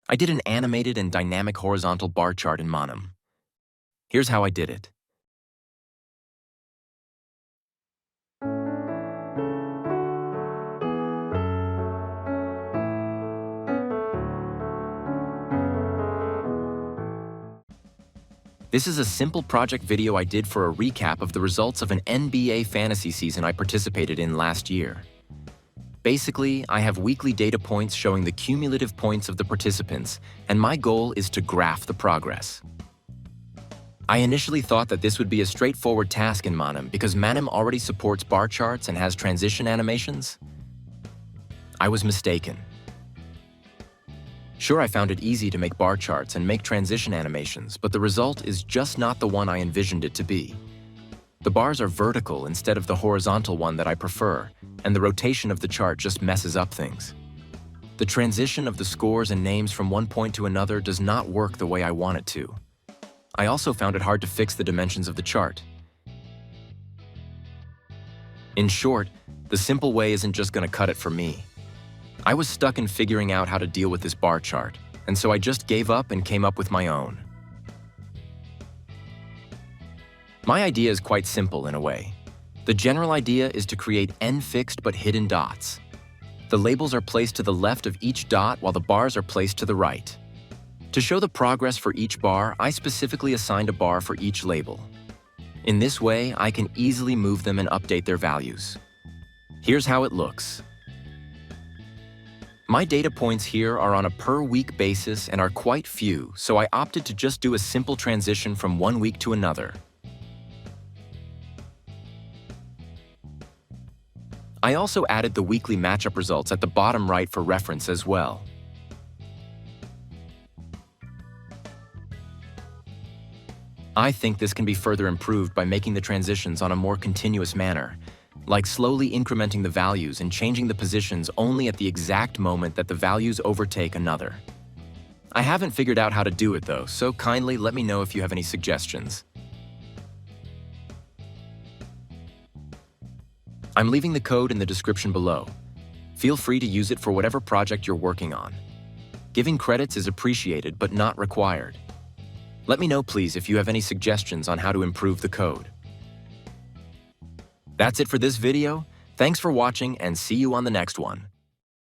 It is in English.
I did an animated and dynamic horizontal bar chart in Manim. Here's how I did it. This is a simple project video I did for a recap of the results of an NBA fantasy season I participated in last year. Basically, I have weekly data points showing the cumulative points of the participants, and my goal is to graph the progress. I initially thought that this would be a straightforward task in Manim because Manim already supports bar charts and has transition animations. I was mistaken. Sure, I found it easy to make bar charts and make transition animations, but the result is just not the one I envisioned it to be. The bars are vertical instead of the horizontal one that I prefer, and the rotation of the chart just messes up things. The transition of the scores and names from one point to another does not work the way I want it to. I also found it hard to fix the dimensions of the chart. In short, the simple way isn't just going to cut it for me. I was stuck in figuring out how to deal with this bar chart, and so I just gave up and came up with my own. My idea is quite simple in a way. The general idea is to create n-fixed but hidden dots. The labels are placed to the left of each dot while the bars are placed to the right. To show the progress for each bar, I specifically assigned a bar for each label. In this way, I can easily move them and update their values. Here's how it looks. My data points here are on a per-week basis and are quite few, so I opted to just do a simple transition from one week to another. I also added the weekly matchup results at the bottom right for reference as well. I think this can be further improved by making the transitions on a more continuous manner, like slowly incrementing the values and changing the positions only at the exact moment that the values overtake another. I haven't figured out how to do it though, so kindly let me know if you have any suggestions. I'm leaving the code in the description below. Feel free to use it for whatever project you're working on. Giving credits is appreciated but not required. Let me know please if you have any suggestions on how to improve the code. That's it for this video. Thanks for watching and see you on the next one.